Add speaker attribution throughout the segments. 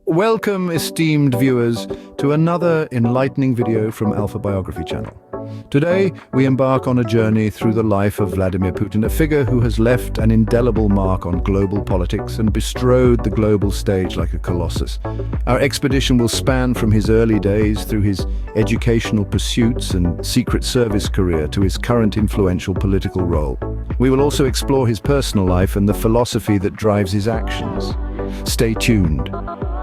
Speaker 1: Welcome, esteemed viewers, to another enlightening video from Alpha Biography channel. Today, we embark on a journey through the life of Vladimir Putin, a figure who has left an indelible mark on global politics and bestrode the global stage like a colossus. Our expedition will span from his early days through his educational pursuits and Secret Service career to his current influential political role. We will also explore his personal life and the philosophy that drives his actions. Stay tuned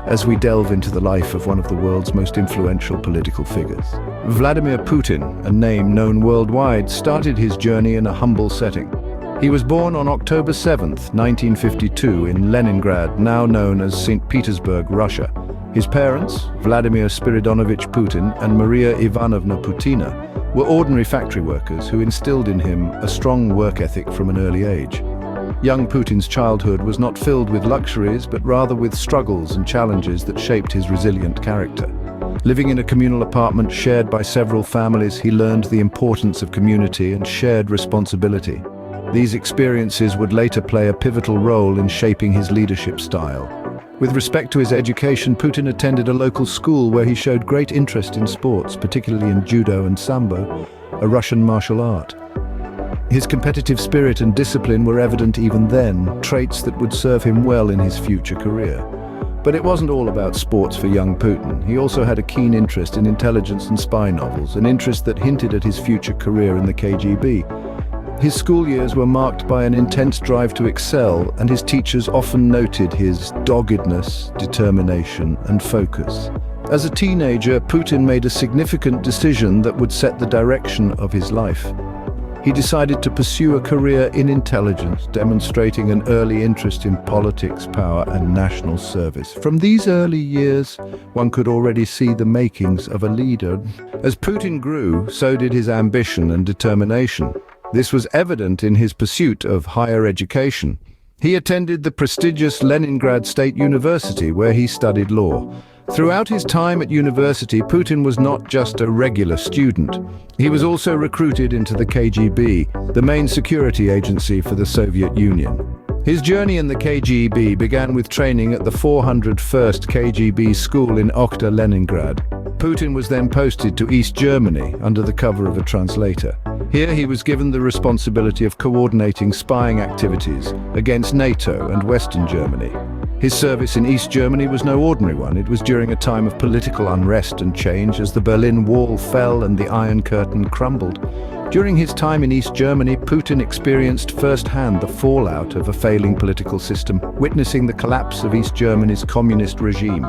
Speaker 1: as we delve into the life of one of the world's most influential political figures. Vladimir Putin, a name known worldwide, started his journey in a humble setting. He was born on October 7, 1952, in Leningrad, now known as St. Petersburg, Russia. His parents, Vladimir Spiridonovich Putin and Maria Ivanovna Putina, were ordinary factory workers who instilled in him a strong work ethic from an early age. Young Putin's childhood was not filled with luxuries, but rather with struggles and challenges that shaped his resilient character. Living in a communal apartment shared by several families, he learned the importance of community and shared responsibility. These experiences would later play a pivotal role in shaping his leadership style. With respect to his education, Putin attended a local school where he showed great interest in sports, particularly in judo and sambo, a Russian martial art. His competitive spirit and discipline were evident even then, traits that would serve him well in his future career. But it wasn't all about sports for young Putin. He also had a keen interest in intelligence and spy novels, an interest that hinted at his future career in the KGB. His school years were marked by an intense drive to excel, and his teachers often noted his doggedness, determination, and focus. As a teenager, Putin made a significant decision that would set the direction of his life. He decided to pursue a career in intelligence, demonstrating an early interest in politics, power, and national service. From these early years, one could already see the makings of a leader. As Putin grew, so did his ambition and determination. This was evident in his pursuit of higher education. He attended the prestigious Leningrad State University, where he studied law. Throughout his time at university, Putin was not just a regular student. He was also recruited into the KGB, the main security agency for the Soviet Union. His journey in the KGB began with training at the 401st KGB school in Okhta, Leningrad. Putin was then posted to East Germany under the cover of a translator. Here he was given the responsibility of coordinating spying activities against NATO and Western Germany. His service in East Germany was no ordinary one. It was during a time of political unrest and change as the Berlin Wall fell and the Iron Curtain crumbled. During his time in East Germany, Putin experienced firsthand the fallout of a failing political system, witnessing the collapse of East Germany's communist regime.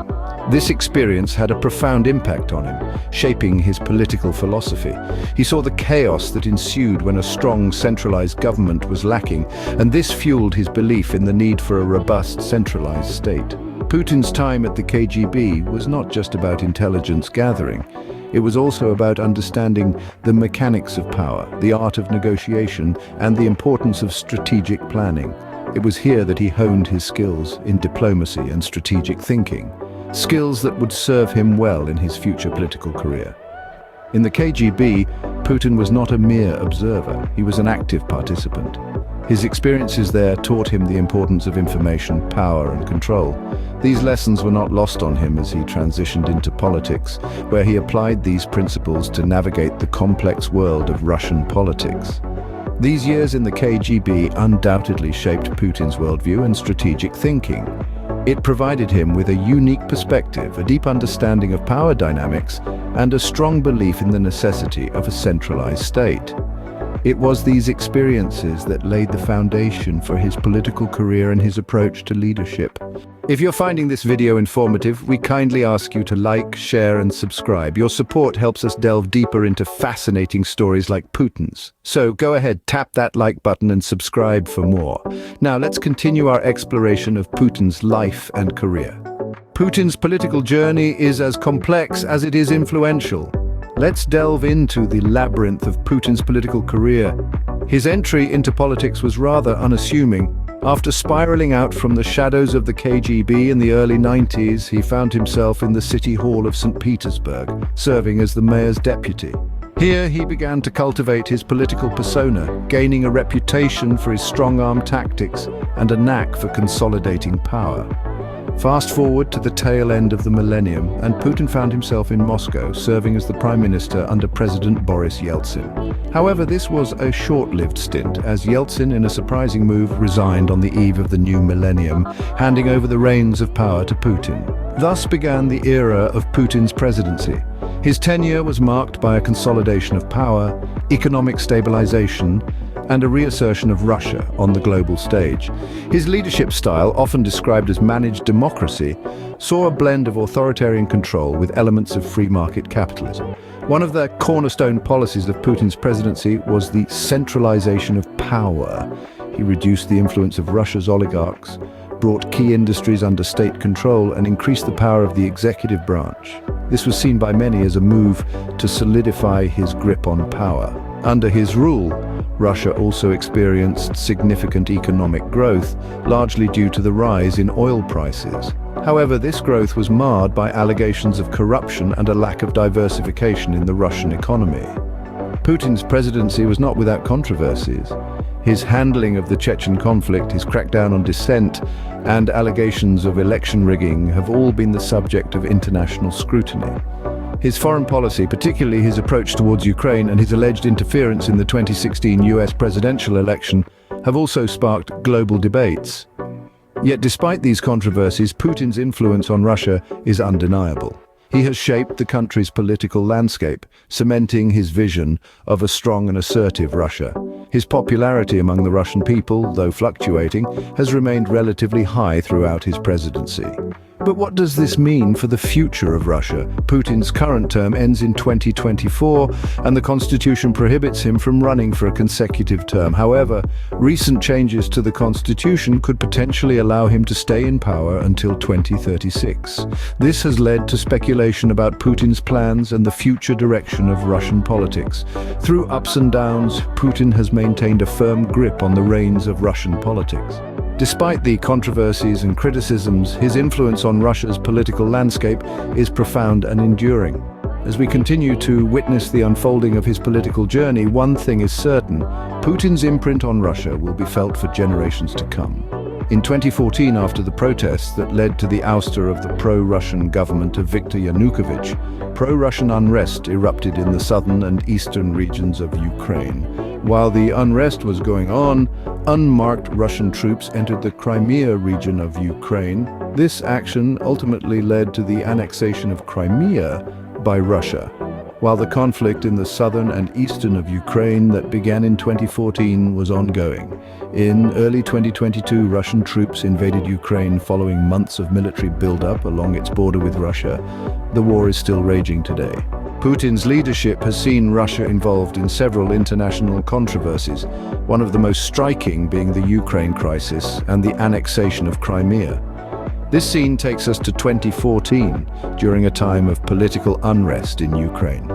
Speaker 1: This experience had a profound impact on him, shaping his political philosophy. He saw the chaos that ensued when a strong, centralized government was lacking, and this fueled his belief in the need for a robust, centralized state. Putin's time at the KGB was not just about intelligence gathering. It was also about understanding the mechanics of power, the art of negotiation, and the importance of strategic planning. It was here that he honed his skills in diplomacy and strategic thinking, skills that would serve him well in his future political career. In the KGB, Putin was not a mere observer, he was an active participant. His experiences there taught him the importance of information, power, and control. These lessons were not lost on him as he transitioned into politics, where he applied these principles to navigate the complex world of Russian politics. These years in the KGB undoubtedly shaped Putin's worldview and strategic thinking. It provided him with a unique perspective, a deep understanding of power dynamics, and a strong belief in the necessity of a centralized state. It was these experiences that laid the foundation for his political career and his approach to leadership. If you're finding this video informative, we kindly ask you to like, share, and subscribe. Your support helps us delve deeper into fascinating stories like Putin's. So go ahead, tap that like button and subscribe for more. Now let's continue our exploration of Putin's life and career. Putin's political journey is as complex as it is influential. Let's delve into the labyrinth of Putin's political career. His entry into politics was rather unassuming. After spiraling out from the shadows of the KGB in the early 90s, he found himself in the City Hall of St. Petersburg, serving as the mayor's deputy. Here he began to cultivate his political persona, gaining a reputation for his strong-arm tactics and a knack for consolidating power. Fast forward to the tail end of the millennium, and Putin found himself in Moscow, serving as the prime minister under President Boris Yeltsin. However, this was a short-lived stint, as Yeltsin, in a surprising move, resigned on the eve of the new millennium, handing over the reins of power to Putin. Thus began the era of Putin's presidency. His tenure was marked by a consolidation of power, economic stabilization, and a reassertion of Russia on the global stage. His leadership style, often described as managed democracy, saw a blend of authoritarian control with elements of free market capitalism. One of the cornerstone policies of Putin's presidency was the centralization of power. He reduced the influence of Russia's oligarchs, brought key industries under state control, and increased the power of the executive branch. This was seen by many as a move to solidify his grip on power. Under his rule, Russia also experienced significant economic growth, largely due to the rise in oil prices. However, this growth was marred by allegations of corruption and a lack of diversification in the Russian economy. Putin's presidency was not without controversies. His handling of the Chechen conflict, his crackdown on dissent, and allegations of election rigging have all been the subject of international scrutiny. His foreign policy, particularly his approach towards Ukraine and his alleged interference in the 2016 US presidential election, have also sparked global debates. Yet despite these controversies, Putin's influence on Russia is undeniable. He has shaped the country's political landscape, cementing his vision of a strong and assertive Russia. His popularity among the Russian people, though fluctuating, has remained relatively high throughout his presidency. But what does this mean for the future of Russia? Putin's current term ends in 2024, and the constitution prohibits him from running for a consecutive term. However, recent changes to the constitution could potentially allow him to stay in power until 2036. This has led to speculation about Putin's plans and the future direction of Russian politics. Through ups and downs, Putin has maintained a firm grip on the reins of Russian politics. Despite the controversies and criticisms, his influence on Russia's political landscape is profound and enduring. As we continue to witness the unfolding of his political journey, one thing is certain: Putin's imprint on Russia will be felt for generations to come. In 2014, after the protests that led to the ouster of the pro-Russian government of Viktor Yanukovych, pro-Russian unrest erupted in the southern and eastern regions of Ukraine. While the unrest was going on, unmarked Russian troops entered the Crimea region of Ukraine. This action ultimately led to the annexation of Crimea by Russia. While the conflict in the southern and eastern of Ukraine that began in 2014 was ongoing. In early 2022, Russian troops invaded Ukraine following months of military buildup along its border with Russia. The war is still raging today. Putin's leadership has seen Russia involved in several international controversies, one of the most striking being the Ukraine crisis and the annexation of Crimea. This scene takes us to 2014, during a time of political unrest in Ukraine.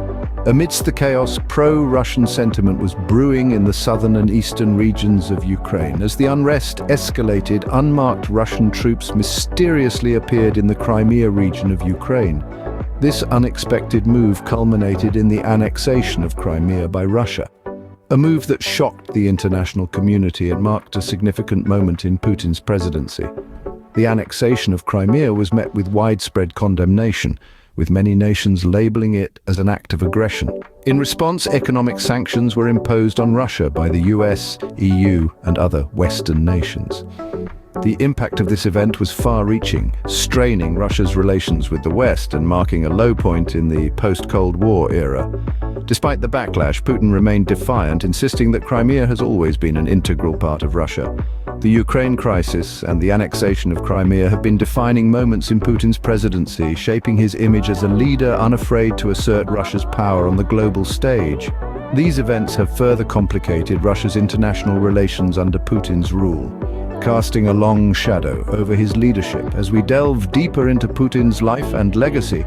Speaker 1: Amidst the chaos, pro-Russian sentiment was brewing in the southern and eastern regions of Ukraine. As the unrest escalated, unmarked Russian troops mysteriously appeared in the Crimea region of Ukraine. This unexpected move culminated in the annexation of Crimea by Russia. A move that shocked the international community and marked a significant moment in Putin's presidency. The annexation of Crimea was met with widespread condemnation, with many nations labeling it as an act of aggression. In response, economic sanctions were imposed on Russia by the US, EU, and other Western nations. The impact of this event was far-reaching, straining Russia's relations with the West and marking a low point in the post-Cold War era. Despite the backlash, Putin remained defiant, insisting that Crimea has always been an integral part of Russia. The Ukraine crisis and the annexation of Crimea have been defining moments in Putin's presidency, shaping his image as a leader unafraid to assert Russia's power on the global stage. These events have further complicated Russia's international relations under Putin's rule, casting a long shadow over his leadership. As we delve deeper into Putin's life and legacy,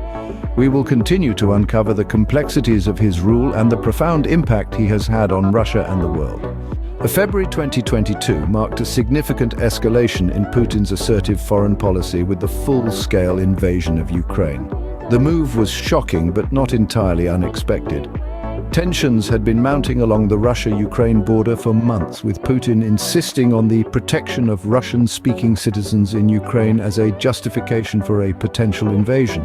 Speaker 1: we will continue to uncover the complexities of his rule and the profound impact he has had on Russia and the world. February 2022 marked a significant escalation in Putin's assertive foreign policy with the full-scale invasion of Ukraine. The move was shocking but not entirely unexpected. Tensions had been mounting along the Russia-Ukraine border for months, with Putin insisting on the protection of Russian-speaking citizens in Ukraine as a justification for a potential invasion.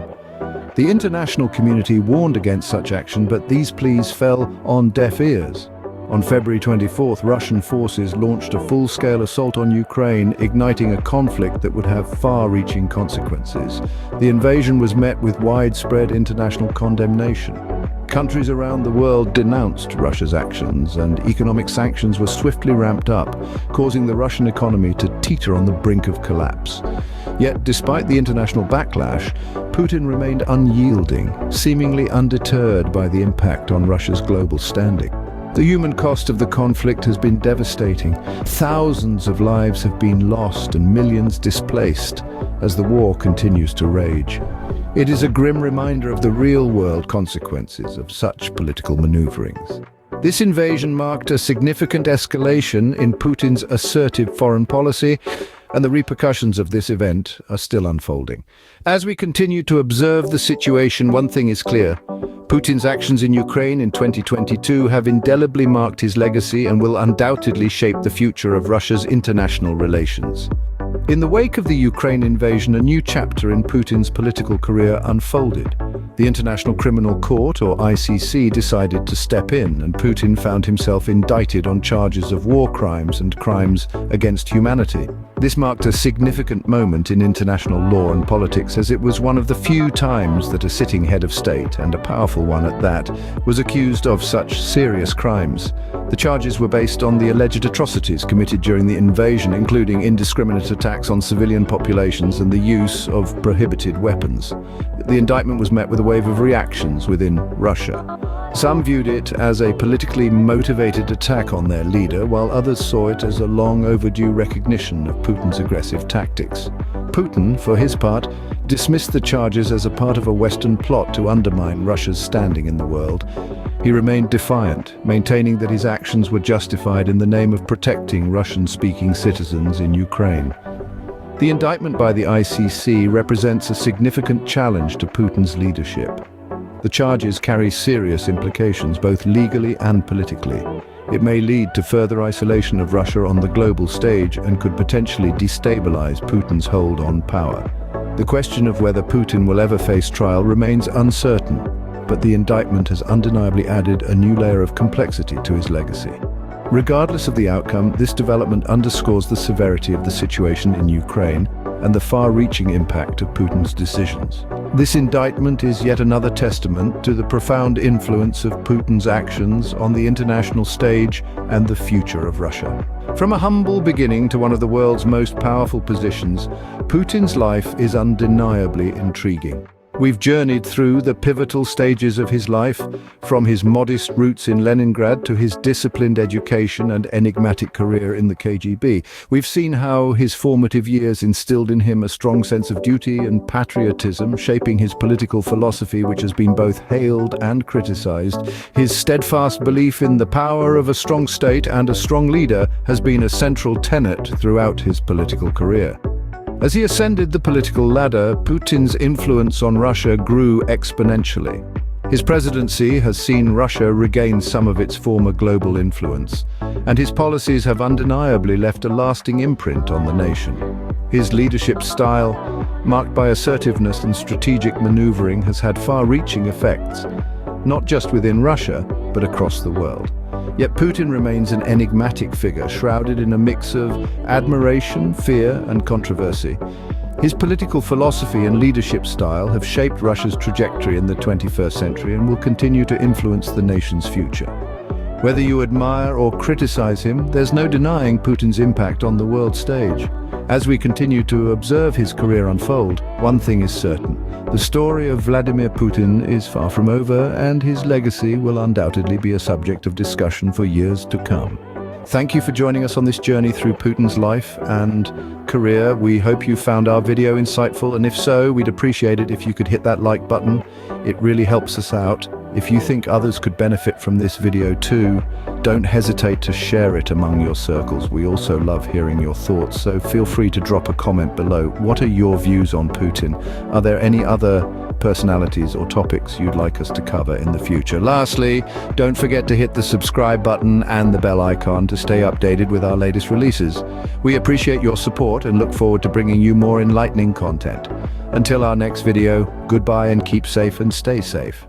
Speaker 1: The international community warned against such action, but these pleas fell on deaf ears. On February 24th, Russian forces launched a full-scale assault on Ukraine, igniting a conflict that would have far-reaching consequences. The invasion was met with widespread international condemnation. Countries around the world denounced Russia's actions, and economic sanctions were swiftly ramped up, causing the Russian economy to teeter on the brink of collapse. Yet, despite the international backlash, Putin remained unyielding, seemingly undeterred by the impact on Russia's global standing. The human cost of the conflict has been devastating. Thousands of lives have been lost and millions displaced as the war continues to rage. It is a grim reminder of the real-world consequences of such political maneuverings. This invasion marked a significant escalation in Putin's assertive foreign policy, and the repercussions of this event are still unfolding. As we continue to observe the situation, one thing is clear. Putin's actions in Ukraine in 2022 have indelibly marked his legacy and will undoubtedly shape the future of Russia's international relations. In the wake of the Ukraine invasion, a new chapter in Putin's political career unfolded. The International Criminal Court, or ICC, decided to step in, and Putin found himself indicted on charges of war crimes and crimes against humanity. This marked a significant moment in international law and politics, as it was one of the few times that a sitting head of state, and a powerful one at that, was accused of such serious crimes. The charges were based on the alleged atrocities committed during the invasion, including indiscriminate attacks on civilian populations and the use of prohibited weapons. The indictment was met with a wave of reactions within Russia. Some viewed it as a politically motivated attack on their leader, while others saw it as a long overdue recognition of Putin's aggressive tactics. Putin, for his part, dismissed the charges as a part of a Western plot to undermine Russia's standing in the world. He remained defiant, maintaining that his actions were justified in the name of protecting Russian-speaking citizens in Ukraine. The indictment by the ICC represents a significant challenge to Putin's leadership. The charges carry serious implications, both legally and politically. It may lead to further isolation of Russia on the global stage and could potentially destabilize Putin's hold on power. The question of whether Putin will ever face trial remains uncertain, but the indictment has undeniably added a new layer of complexity to his legacy. Regardless of the outcome, this development underscores the severity of the situation in Ukraine and the far-reaching impact of Putin's decisions. This indictment is yet another testament to the profound influence of Putin's actions on the international stage and the future of Russia. From a humble beginning to one of the world's most powerful positions, Putin's life is undeniably intriguing. We've journeyed through the pivotal stages of his life, from his modest roots in Leningrad to his disciplined education and enigmatic career in the KGB. We've seen how his formative years instilled in him a strong sense of duty and patriotism, shaping his political philosophy, which has been both hailed and criticized. His steadfast belief in the power of a strong state and a strong leader has been a central tenet throughout his political career. As he ascended the political ladder, Putin's influence on Russia grew exponentially. His presidency has seen Russia regain some of its former global influence, and his policies have undeniably left a lasting imprint on the nation. His leadership style, marked by assertiveness and strategic maneuvering, has had far-reaching effects, not just within Russia, but across the world. Yet Putin remains an enigmatic figure, shrouded in a mix of admiration, fear, and controversy. His political philosophy and leadership style have shaped Russia's trajectory in the 21st century and will continue to influence the nation's future. Whether you admire or criticize him, there's no denying Putin's impact on the world stage. As we continue to observe his career unfold, one thing is certain. The story of Vladimir Putin is far from over, and his legacy will undoubtedly be a subject of discussion for years to come. Thank you for joining us on this journey through Putin's life and career. We hope you found our video insightful, and if so, we'd appreciate it if you could hit that like button. It really helps us out. If you think others could benefit from this video too, don't hesitate to share it among your circles. We also love hearing your thoughts, so feel free to drop a comment below. What are your views on Putin? Are there any other personalities or topics you'd like us to cover in the future. Lastly, don't forget to hit the subscribe button and the bell icon to stay updated with our latest releases. We appreciate your support and look forward to bringing you more enlightening content. Until our next video, goodbye and keep safe and stay safe.